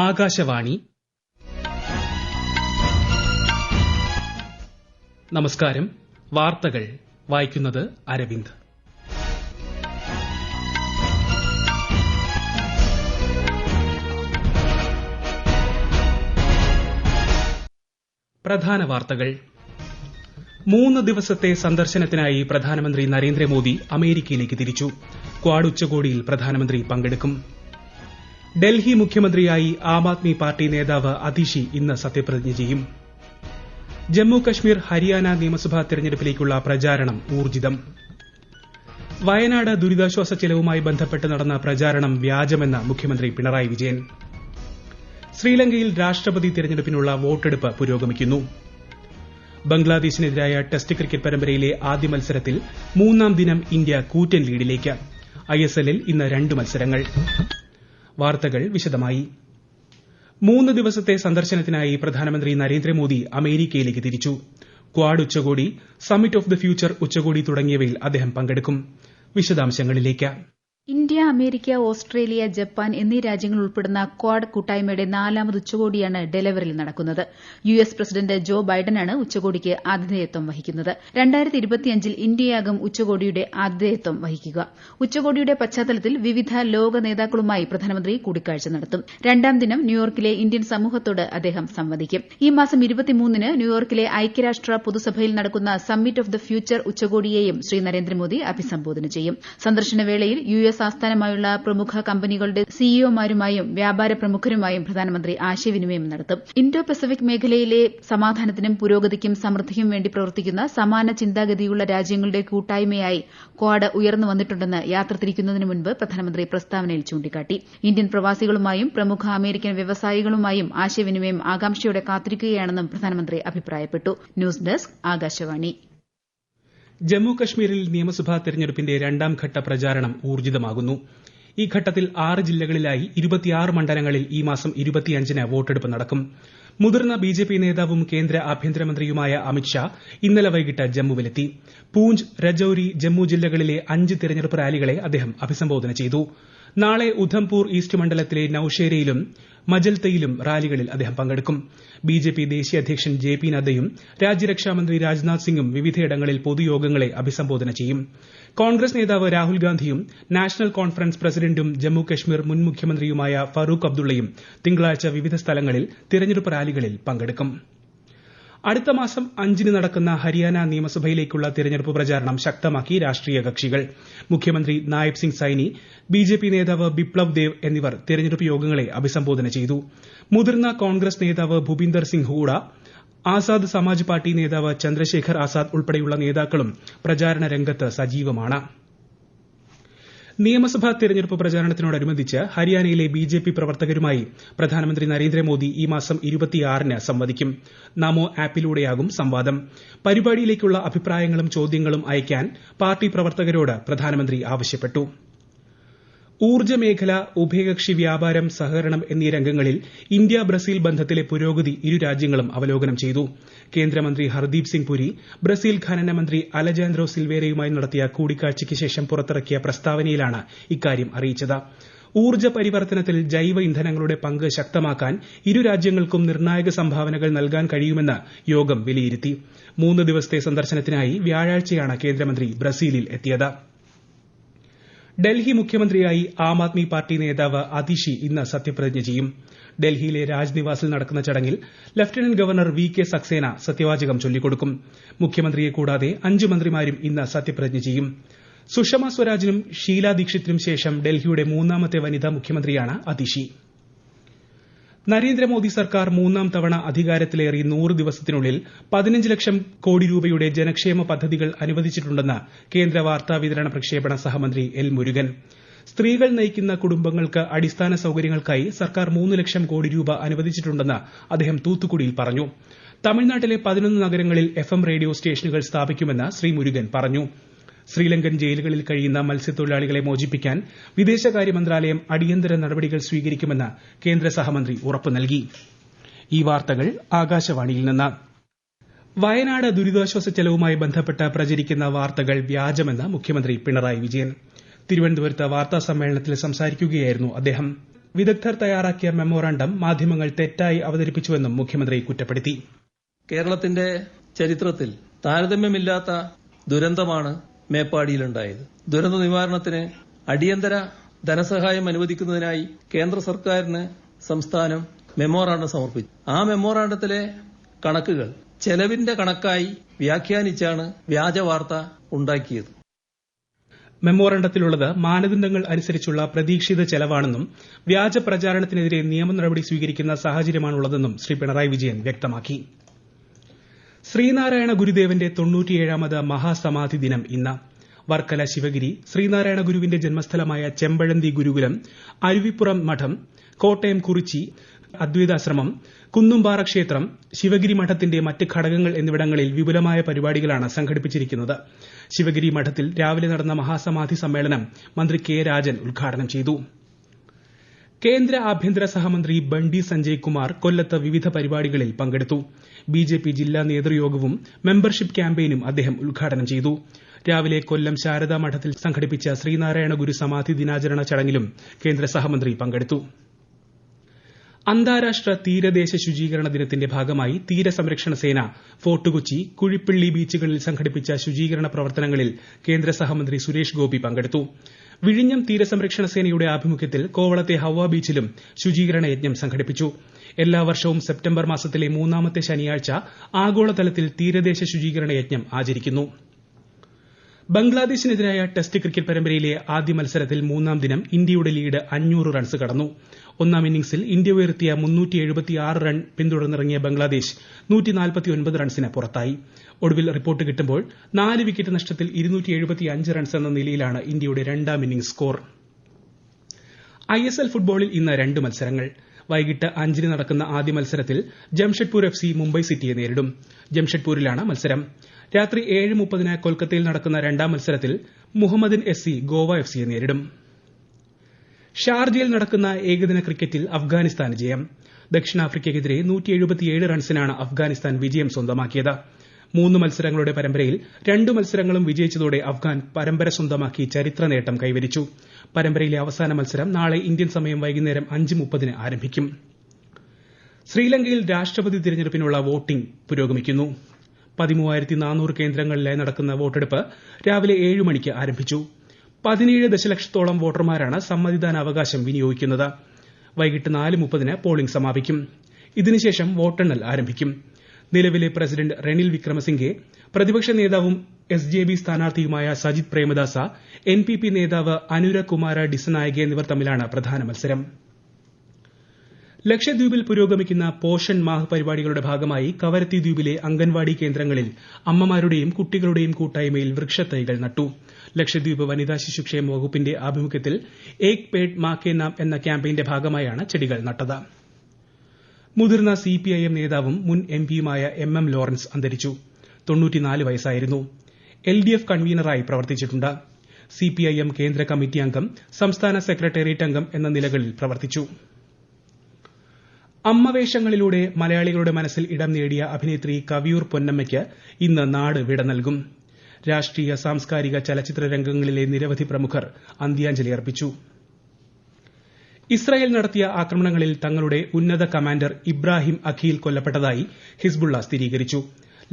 ആകാശവാണി. നമസ്കാരം. വാർത്തകൾ വായിക്കുന്നത് അരവിന്ദ്. പ്രധാന വാർത്തകൾ. 3 ദിവസത്തെ സന്ദർശനത്തിനായി പ്രധാനമന്ത്രി നരേന്ദ്രമോദി അമേരിക്കയിലേക്ക് തിരിച്ചു. ക്വാഡ് ഉച്ചകോടിയിൽ പ്രധാനമന്ത്രി പങ്കെടുക്കും. ഡൽഹി മുഖ്യമന്ത്രിയായി ആം ആദ്മി പാർട്ടി നേതാവ് അതിഷി ഇന്ന് സത്യപ്രതിജ്ഞ ചെയ്യും. ജമ്മു കശ്മീർ ഹരിയാന നിയമസഭാ തെരഞ്ഞെടുപ്പിലേക്കുള്ള പ്രചാരണം ഊർജിതം. വയനാട് ദുരിതാശ്വാസ ചെലവുമായി ബന്ധപ്പെട്ട് നടന്ന പ്രചാരണം വ്യാജമെന്ന് മുഖ്യമന്ത്രി പിണറായി വിജയൻ. ശ്രീലങ്കയിൽ രാഷ്ട്രപതി തെരഞ്ഞെടുപ്പിനുള്ള വോട്ടെടുപ്പ് പുരോഗമിക്കുന്നു. ബംഗ്ലാദേശിനെതിരായ ടെസ്റ്റ് ക്രിക്കറ്റ് പരമ്പരയിലെ ആദ്യ മത്സരത്തിൽ 3-ാം ദിനം ഇന്ത്യ കൂറ്റൻ ലീഡിലേക്ക്. ഐഎസ്എല്ലിൽ ഇന്ന് 2 മത്സരങ്ങൾ. വാർത്തകൾ വിശദമായി. 3 ദിവസത്തെ സന്ദർശനത്തിനായി പ്രധാനമന്ത്രി നരേന്ദ്രമോദി അമേരിക്കയിലേക്ക് തിരിച്ചു. ക്വാഡ് ഉച്ചകോടി, സമ്മിറ്റ് ഓഫ് ദ ഫ്യൂച്ചർ ഉച്ചകോടി തുടങ്ങിയവയിൽ അദ്ദേഹം പങ്കെടുക്കും. വിശദാംശങ്ങളിലേക്ക്. ഇന്ത്യ, അമേരിക്ക, ഓസ്ട്രേലിയ, ജപ്പാൻ എന്നീ രാജ്യങ്ങൾ ഉൾപ്പെടുന്ന ക്വാഡ് കൂട്ടായ്മയുടെ 4ാമത് ഉച്ചകോടിയാണ് ഡെലവറിൽ നടക്കുന്നത്. യുഎസ് പ്രസിഡന്റ് ജോ ബൈഡനാണ് ഉച്ചകോടിക്ക് ആതിഥേയത്വം വഹിക്കുന്നത്. 2025ൽ ഇന്ത്യയാകും ഉച്ചകോടിയുടെ ആതിഥേയത്വം വഹിക്കുക. ഉച്ചകോടിയുടെ പശ്ചാത്തലത്തിൽ വിവിധ ലോക നേതാക്കളുമായി പ്രധാനമന്ത്രി കൂടിക്കാഴ്ച നടത്തും. 2ാം ദിനം ന്യൂയോർക്കിലെ ഇന്ത്യൻ സമൂഹത്തോട് അദ്ദേഹം സംവദിക്കും. ഈ മാസം 23ന് ന്യൂയോർക്കിലെ ഐക്യരാഷ്ട്ര പൊതുസഭയിൽ നടക്കുന്ന summit of the future ഉച്ചകോടിയെയും Shri Narendra Modi അഭിസംബോധന ചെയ്യും. സന്ദർശനവേളയിൽ യുഎസ് ആസ്ഥാനമായുള്ള പ്രമുഖ കമ്പനികളുടെ സിഇഒമാരുമായും വ്യാപാര പ്രമുഖരുമായും പ്രധാനമന്ത്രി ആശയവിനിമയം നടത്തും. ഇൻഡോ പസഫിക് മേഖലയിലെ സമാധാനത്തിനും പുരോഗതിക്കും സമൃദ്ധിക്കും വേണ്ടി പ്രവർത്തിക്കുന്ന സമാന ചിന്താഗതിയുള്ള രാജ്യങ്ങളുടെ കൂട്ടായ്മയായി ക്വാഡ് ഉയർന്നു വന്നിട്ടുണ്ടെന്ന് യാത്ര തിരിക്കുന്നതിന് മുൻപ് പ്രധാനമന്ത്രി പ്രസ്താവനയിൽ ചൂണ്ടിക്കാട്ടി. ഇന്ത്യൻ പ്രവാസികളുമായും പ്രമുഖ അമേരിക്കൻ വ്യവസായികളുമായും ആശയവിനിമയം ആകാംക്ഷയോടെ കാത്തിരിക്കുകയാണെന്നും പ്രധാനമന്ത്രി അഭിപ്രായപ്പെട്ടു. News desk, Akashvani. ജമ്മു കശ്മീരിൽ നിയമസഭാ തെരഞ്ഞെടുപ്പിന്റെ 2ാം ഘട്ട പ്രചാരണം ഊർജിതമാകുന്നു. ഈ ഘട്ടത്തിൽ 6 ജില്ലകളിലായി 26 മണ്ഡലങ്ങളിൽ ഈ മാസം 25ന് വോട്ടെടുപ്പ് നടക്കും. മുതിർന്ന ബിജെപി നേതാവും കേന്ദ്ര ആഭ്യന്തരമന്ത്രിയുമായ അമിത് ഷാ ഇന്നലെ വൈകിട്ട് ജമ്മുവിലെത്തി. പൂഞ്ച്, രജൌരി, ജമ്മു ജില്ലകളിലെ 5 തെരഞ്ഞെടുപ്പ് റാലികളെ അദ്ദേഹം അഭിസംബോധന ചെയ്തു. നാളെ ഉധംപൂർ ഈസ്റ്റ് മണ്ഡലത്തിലെ നൌഷേരയിലും മജൽത്തയിലും റാലികളിൽ അദ്ദേഹം പങ്കെടുക്കും. ബിജെപി ദേശീയ അധ്യക്ഷൻ ജെ.പി. നദ്ദയും രാജ്യരക്ഷാമന്ത്രി രാജ്നാഥ് സിംഗും വിവിധയിടങ്ങളിൽ പൊതുയോഗങ്ങളെ അഭിസംബോധന ചെയ്യും. കോൺഗ്രസ് നേതാവ് രാഹുൽ ഗാന്ധിയും നാഷണൽ കോൺഫറൻസ് പ്രസിഡന്റും ജമ്മു കശ്മീർ മുൻ മുഖ്യമന്ത്രിയുമായ ഫറൂഖ് അബ്ദുള്ളയും തിങ്കളാഴ്ച വിവിധ സ്ഥലങ്ങളിൽ തെരഞ്ഞെടുപ്പ് റാലികളിൽ പങ്കെടുക്കും. അടുത്ത മാസം 5ന് നടക്കുന്ന ഹരിയാന നിയമസഭയിലേക്കുള്ള തെരഞ്ഞെടുപ്പ് പ്രചാരണം ശക്തമാക്കി രാഷ്ട്രീയ കക്ഷികൾ. മുഖ്യമന്ത്രി നായബ് സിംഗ് സൈനി, ബിജെപി നേതാവ് ബിപ്ലവ് ദേവ് എന്നിവർ തെരഞ്ഞെടുപ്പ് യോഗങ്ങളെ അഭിസംബോധന ചെയ്തു. മുതിർന്ന കോൺഗ്രസ് നേതാവ് ഭൂപിന്ദർ സിംഗ് ഹൂഡ, ആസാദ് സമാജ് പാർട്ടി നേതാവ് ചന്ദ്രശേഖർ ആസാദ് ഉൾപ്പെടെയുള്ള നേതാക്കളും പ്രചാരണ രംഗത്ത് സജീവമാണ്. നിയമസഭാ തെരഞ്ഞെടുപ്പ് പ്രചാരണത്തോടനുബന്ധിച്ച് ഹരിയാനയിലെ ബിജെപി പ്രവർത്തകരുമായി പ്രധാനമന്ത്രി നരേന്ദ്രമോദി ഈ മാസം 26ന് സംവദിക്കും. നമോ ആപ്പിലൂടെയാകും സംവാദം. പരിപാടിയിലേക്കുള്ള അഭിപ്രായങ്ങളും ചോദ്യങ്ങളും അയയ്ക്കാൻ പാർട്ടി പ്രവർത്തകരോട് പ്രധാനമന്ത്രി ആവശ്യപ്പെട്ടു. ഊർജ്ജ മേഖല, ഉഭയകക്ഷി വ്യാപാരം, സഹകരണം എന്നീ രംഗങ്ങളിൽ ഇന്ത്യ ബ്രസീൽ ബന്ധത്തിലെ പുരോഗതി ഇരു രാജ്യങ്ങളും അവലോകനം ചെയ്തു. കേന്ദ്രമന്ത്രി ഹർദീപ് സിംഗ് പുരി ബ്രസീൽ ഖനന മന്ത്രി അലജാൻഡ്രോ സിൽവേരയുമായി നടത്തിയ കൂടിക്കാഴ്ചയ്ക്ക് ശേഷം പുറത്തിറക്കിയ പ്രസ്താവനയിലാണ് ഇക്കാര്യം അറിയിച്ചത്. ഊർജ്ജ പരിവർത്തനത്തിൽ ജൈവ ഇന്ധനങ്ങളുടെ പങ്ക് ശക്തമാക്കാൻ ഇരു രാജ്യങ്ങൾക്കും നിർണായക സംഭാവനകൾ നൽകാൻ കഴിയുമെന്ന് യോഗം വിലയിരുത്തി. 3 ദിവസത്തെ സന്ദർശനത്തിനായി വ്യാഴാഴ്ചയാണ് കേന്ദ്രമന്ത്രി ബ്രസീലിൽ എത്തിയത്. ഡൽഹി മുഖ്യമന്ത്രിയായി ആം ആദ്മി പാർട്ടി നേതാവ് അതിഷി ഇന്ന് സത്യപ്രതിജ്ഞ ചെയ്യും. ഡൽഹിയിലെ രാജ്നിവാസിൽ നടക്കുന്ന ചടങ്ങിൽ ലഫ്റ്റനന്റ് ഗവർണർ വി.കെ. സക്സേന സത്യവാചകം ചൊല്ലിക്കൊടുക്കും. മുഖ്യമന്ത്രിയെ കൂടാതെ 5 മന്ത്രിമാരും ഇന്ന് സത്യപ്രതിജ്ഞ ചെയ്യും. സുഷമ സ്വരാജിനും ഷീല ദീക്ഷിത്തിനും ശേഷം ഡൽഹിയുടെ 3ാമത്തെ വനിതാ മുഖ്യമന്ത്രിയാണ് അതിഷി. നരേന്ദ്രമോദി സർക്കാർ 3ാം തവണ അധികാരത്തിലേറി 100 ദിവസത്തിനുള്ളിൽ 15 ലക്ഷം കോടി രൂപയുടെ ജനക്ഷേമ പദ്ധതികൾ അനുവദിച്ചിട്ടുണ്ടെന്ന് കേന്ദ്ര വാർത്താവിതരണ പ്രക്ഷേപണ സഹമന്ത്രി എൽ. മുരുകൻ. സ്ത്രീകൾ നയിക്കുന്ന കുടുംബങ്ങൾക്ക് അടിസ്ഥാന സൌകര്യങ്ങൾക്കായി സർക്കാർ 3 ലക്ഷം കോടി രൂപ അനുവദിച്ചിട്ടുണ്ടെന്ന് അദ്ദേഹം തൂത്തുക്കുടിയിൽ പറഞ്ഞു. തമിഴ്നാട്ടിലെ 11 നഗരങ്ങളിൽ FM റേഡിയോ സ്റ്റേഷനുകൾ സ്ഥാപിക്കുമെന്ന് ശ്രീ മുരുകൻ പറഞ്ഞു. ശ്രീലങ്കൻ ജയിലുകളിൽ കഴിയുന്ന മത്സ്യത്തൊഴിലാളികളെ മോചിപ്പിക്കാൻ വിദേശകാര്യ മന്ത്രാലയം അടിയന്തര നടപടികൾ സ്വീകരിക്കുമെന്ന് കേന്ദ്ര സഹമന്ത്രി ഉറപ്പു നൽകി. ഈ വാർത്തകൾ ആകാശവാണിയിൽ നിന്ന്. വയനാട് ദുരിതാശ്വാസ ചെലവുമായി ബന്ധപ്പെട്ട് പ്രചരിക്കുന്ന വാർത്തകൾ വ്യാജമെന്ന് മുഖ്യമന്ത്രി പിണറായി വിജയൻ. തിരുവനന്തപുരത്ത് വാർത്താ സമ്മേളനത്തിൽ സംസാരിക്കുകയായിരുന്നു അദ്ദേഹം. വിദഗ്ധർ തയ്യാറാക്കിയ മെമ്മോറാണ്ടം മാധ്യമങ്ങൾ തെറ്റായി അവതരിപ്പിച്ചുവെന്നും മുഖ്യമന്ത്രി കുറ്റപ്പെടുത്തി. കേരളത്തിന്റെ ചരിത്രത്തിൽ താരതമ്യമില്ലാത്ത ദുരന്തമാണ് മേപ്പാടിയിലുണ്ടായത്. ദുരന്ത നിവാരണത്തിന് അടിയന്തര ധനസഹായം അനുവദിക്കുന്നതിനായി കേന്ദ്ര സർക്കാരിന് സംസ്ഥാനം മെമ്മോറാണ്ടം സമർപ്പിച്ചു. ആ മെമ്മോറാണ്ടത്തിലെ കണക്കുകൾ ചെലവിന്റെ കണക്കായി വ്യാഖ്യാനിച്ചാണ് വ്യാജ വാർത്ത ഉണ്ടാക്കിയത്. മെമ്മോറാണ്ടത്തിലുള്ളത് മാനദണ്ഡങ്ങൾ അനുസരിച്ചുള്ള പ്രതീക്ഷിത ചെലവാണെന്നും വ്യാജ പ്രചാരണത്തിനെതിരെ നിയമ നടപടി സ്വീകരിക്കുന്ന സാഹചര്യമാണുള്ളതെന്നും ശ്രീ പിണറായി വിജയൻ വ്യക്തമാക്കി. ശ്രീനാരായണ ഗുരുദേവന്റെ 97ാമത് മഹാസമാധി ദിനം ഇന്ന്. വർക്കല ശിവഗിരി, ശ്രീനാരായണ ഗുരുവിന്റെ ജന്മസ്ഥലമായ ചെമ്പഴന്തി ഗുരുകുലം, അരുവിപ്പുറം മഠം, കോട്ടയം കുറിച്ചി അദ്വൈതാശ്രമം, കുന്നുംപാറ ക്ഷേത്രം, ശിവഗിരി മഠത്തിന്റെ മറ്റ് ഘടകങ്ങൾ എന്നിവിടങ്ങളിൽ വിപുലമായ പരിപാടികളാണ് സംഘടിപ്പിച്ചിരിക്കുന്നത്. ശിവഗിരി മഠത്തിൽ രാവിലെ നടന്ന മഹാസമാധി സമ്മേളനം മന്ത്രി കെ രാജൻ ഉദ്ഘാടനം ചെയ്തു. കേന്ദ്ര ആഭ്യന്തര സഹമന്ത്രി ബണ്ടി സഞ്ജയ് കുമാർ കൊല്ലത്ത് വിവിധ പരിപാടികളിൽ പങ്കെടുത്തു. ബിജെപി ജില്ലാ നേതൃയോഗവും മെമ്പർഷിപ്പ് ക്യാമ്പയിനും അദ്ദേഹം ഉദ്ഘാടനം ചെയ്തു. രാവിലെ കൊല്ലം ശാരദാ മഠത്തിൽ സംഘടിപ്പിച്ച ശ്രീനാരായണ ഗുരു സമാധി ദിനാചരണ ചടങ്ങിലും കേന്ദ്ര സഹമന്ത്രി പങ്കെടുത്തു. അന്താരാഷ്ട്ര തീരദേശ ശുചീകരണ ദിനത്തിന്റെ ഭാഗമായി തീരസംരക്ഷണ സേന ഫോർട്ട് കൊച്ചി, കുഴിപ്പള്ളി ബീച്ചുകളിൽ സംഘടിപ്പിച്ച ശുചീകരണ പ്രവർത്തനങ്ങളിൽ കേന്ദ്ര സഹമന്ത്രി സുരേഷ് ഗോപി പങ്കെടുത്തു. വിഴിഞ്ഞം തീരസംരക്ഷണ സേനയുടെ ആഭിമുഖ്യത്തിൽ കോവളത്തെ ഹവ്വ ബീച്ചിലും ശുചീകരണ യജ്ഞം സംഘടിപ്പിച്ചു. എല്ലാ വർഷവും സെപ്റ്റംബർ മാസത്തിലെ 3ാമത്തെ ശനിയാഴ്ച ആഗോളതലത്തിൽ തീരദേശ ശുചീകരണ യജ്ഞം ആചരിക്കുന്നു. ബംഗ്ലാദേശിനെതിരായ ടെസ്റ്റ് ക്രിക്കറ്റ് പരമ്പരയിലെ ആദ്യ മത്സരത്തിൽ 3ാം ദിനം ഇന്ത്യയുടെ ലീഡ് 500 റൺസ് കടന്നു. ഒന്നാം ഇന്നിംഗ്സിൽ ഇന്ത്യ ഉയർത്തിയ 376 റൺ പിന്തുടർന്നിറങ്ങിയ ബംഗ്ലാദേശ് 149 റൺസിന് പുറത്തായി. ഒടുവിൽ റിപ്പോർട്ട് കിട്ടുമ്പോൾ 4 വിക്കറ്റ് നഷ്ടത്തിൽ 275 റൺസ് എന്ന നിലയിലാണ് ഇന്ത്യയുടെ രണ്ടാം ഇന്നിംഗ്സ് സ്കോർ. ISL ഫുട്ബോളിൽ ഇന്ന് 2 മത്സരങ്ങൾ. വൈകിട്ട് 5-ന് നടക്കുന്ന ആദ്യ മത്സരത്തിൽ ജംഷഡ്പൂർ FC മുംബൈ സിറ്റിയെ നേരിടും. ജംഷഡ്പൂരിലാണ് മത്സരം. രാത്രി 7:30-ന് കൊൽക്കത്തയിൽ നടക്കുന്ന രണ്ടാം മത്സരത്തിൽ മുഹമ്മദൻ SC ഗോവ FCയെ നേരിടും. ഷാർജയിൽ നടക്കുന്ന ഏകദിന ക്രിക്കറ്റിൽ അഫ്ഗാനിസ്ഥാന് ജയം. ദക്ഷിണാഫ്രിക്കയ്ക്കെതിരെ 177 റൺസിനാണ് അഫ്ഗാനിസ്ഥാൻ വിജയം സ്വന്തമാക്കിയത്. 3 മത്സരങ്ങളുടെ പരമ്പരയിൽ 2 മത്സരങ്ങളും വിജയിച്ചതോടെ അഫ്ഗാൻ പരമ്പര സ്വന്തമാക്കി ചരിത്ര നേട്ടം കൈവരിച്ചു. പരമ്പരയിലെ അവസാന മത്സരം നാളെ ഇന്ത്യൻ സമയം വൈകുന്നേരം 5:30-ന് ആരംഭിക്കും. ശ്രീലങ്കയിൽ രാഷ്ട്രപതി തിരഞ്ഞെടുപ്പിനുള്ള വോട്ടിംഗ് പുരോഗമിക്കുന്നു. 13,400 കേന്ദ്രങ്ങളിലായി നടക്കുന്ന വോട്ടെടുപ്പ് രാവിലെ 7 മണിക്ക് ആരംഭിച്ചു. 17 ദശലക്ഷത്തോളം വോട്ടർമാരാണ് സമ്മതിദാനാവകാശം വിനിയോഗിക്കുന്നത്. വൈകിട്ട് 4:30-ന് പോളിംഗ് സമാപിക്കും. ഇതിനുശേഷം വോട്ടെണ്ണൽ ആരംഭിക്കും. നിലവിലെ പ്രസിഡന്റ് റെനിൽ വിക്രമസിംഗെ, പ്രതിപക്ഷ നേതാവും SJB സ്ഥാനാർത്ഥിയുമായ സജിത് പ്രേമദാസ, NPP നേതാവ് അനുര കുമാര ഡിസനായകെ എന്നിവർ തമ്മിലാണ് പ്രധാന മത്സരം. ലക്ഷദ്വീപിൽ പുരോഗമിക്കുന്ന പോഷൺ മാഹ് പരിപാടികളുടെ ഭാഗമായി കവരത്തി ദ്വീപിലെ അംഗൻവാടി കേന്ദ്രങ്ങളിൽ അമ്മമാരുടെയും കുട്ടികളുടെയും കൂട്ടായ്മയിൽ വൃക്ഷത്തൈകൾ നട്ടു. ലക്ഷദ്വീപ് വനിതാ ശിശുക്ഷേമ വകുപ്പിന്റെ ആഭിമുഖ്യത്തിൽ ഏക് പേഡ് മാ കെ നാം എന്ന ക്യാമ്പയിന്റെ ഭാഗമായാണ് ചെടികൾ നട്ടത്. മുതിർന്ന CPIM നേതാവും മുൻ MPയുമായ MM ലോറൻസ് അന്തരിച്ചു. 94 വയസ്സായിരുന്നു. LDF കൺവീനറായി പ്രവർത്തിച്ചിട്ടുണ്ട്. CPIM കേന്ദ്ര കമ്മിറ്റി അംഗം, സംസ്ഥാന സെക്രട്ടേറിയറ്റ് അംഗം എന്ന നിലകളിൽ പ്രവർത്തിച്ചു. അമ്മവേഷങ്ങളിലൂടെ മലയാളികളുടെ മനസ്സിൽ ഇടം നേടിയ അഭിനേത്രി കവിയൂർ പൊന്നമ്മയ്ക്ക് ഇന്ന് നാട് വിട നൽകും. രാഷ്ട്രീയ, സാംസ്കാരിക, ചലച്ചിത്ര രംഗങ്ങളിലെ നിരവധി പ്രമുഖർ അന്ത്യാഞ്ജലി അർപ്പിച്ചു. ഇസ്രായേൽ നടത്തിയ ആക്രമണങ്ങളിൽ തങ്ങളുടെ ഉന്നത കമാൻഡർ ഇബ്രാഹിം അഖീൽ കൊല്ലപ്പെട്ടതായി ഹിസ്ബുള്ള സ്ഥിരീകരിച്ചു.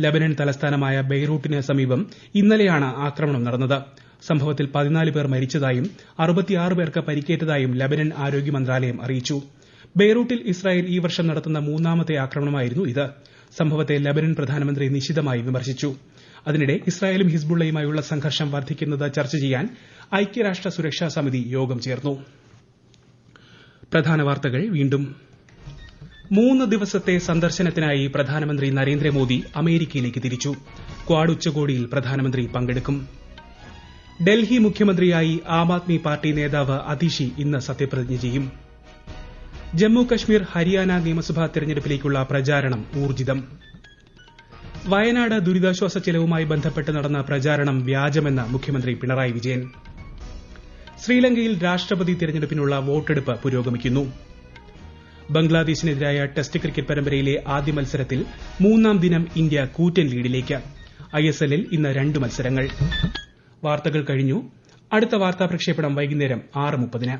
ലബനൻ തലസ്ഥാനമായ ബെയ്റൂട്ടിന് സമീപം ഇന്നലെയാണ് ആക്രമണം നടന്നത്. സംഭവത്തിൽ 14 പേർ മരിച്ചതായും 66 പേർക്ക് പരിക്കേറ്റതായും ലബനൻ ആരോഗ്യ മന്ത്രാലയം അറിയിച്ചു. ബെയ്റൂട്ടിൽ ഇസ്രായേൽ ഈ വർഷം നടത്തുന്ന 3ാമത്തെ ആക്രമണമായിരുന്നു ഇത്. സംഭവത്തെ ലബനൻ പ്രധാനമന്ത്രി നിശിതമായി വിമർശിച്ചു. അതിനിടെ ഇസ്രായേലും ഹിസ്ബുള്ളയുമായുള്ള സംഘർഷം വർദ്ധിക്കുന്നത് ചർച്ച ചെയ്യാൻ ഐക്യരാഷ്ട്ര സുരക്ഷാ സമിതി യോഗം ചേർന്നു. പ്രധാന വാർത്തകൾ വീണ്ടും. 3 ദിവസത്തെ സന്ദർശനത്തിനായി പ്രധാനമന്ത്രി നരേന്ദ്രമോദി അമേരിക്കയിലേക്ക് തിരിച്ചു. ക്വാഡ് ഉച്ചകോടിയിൽ പ്രധാനമന്ത്രി പങ്കെടുക്കും. ഡൽഹി മുഖ്യമന്ത്രിയായി ആം ആദ്മി പാർട്ടി നേതാവ് അതിഷി ഇന്ന് സത്യപ്രതിജ്ഞ ചെയ്യും. ജമ്മു കശ്മീർ, ഹരിയാന നിയമസഭാ തെരഞ്ഞെടുപ്പിലേക്കുള്ള പ്രചാരണം ഊർജിതം. വയനാട് ദുരിതാശ്വാസ ചെലവുമായി ബന്ധപ്പെട്ട് നടന്ന പ്രചാരണം വ്യാജമെന്ന് മുഖ്യമന്ത്രി പിണറായി വിജയൻ. ശ്രീലങ്കയിൽ രാഷ്ട്രപതി തെരഞ്ഞെടുപ്പിനുള്ള വോട്ടെടുപ്പ് പുരോഗമിക്കുന്നു. ബംഗ്ലാദേശിനെതിരായ ടെസ്റ്റ് ക്രിക്കറ്റ് പരമ്പരയിലെ ആദ്യ മത്സരത്തിൽ 3ാം ദിനം ഇന്ത്യ കൂറ്റൻ ലീഡിലേക്ക്. ISLൽ ഇന്ന് 2 മത്സരങ്ങൾ. വാർത്തകൾ കഴിഞ്ഞു. അടുത്ത വാർത്താ പ്രക്ഷേപണം വൈകുന്നേരം 6:30-ന്.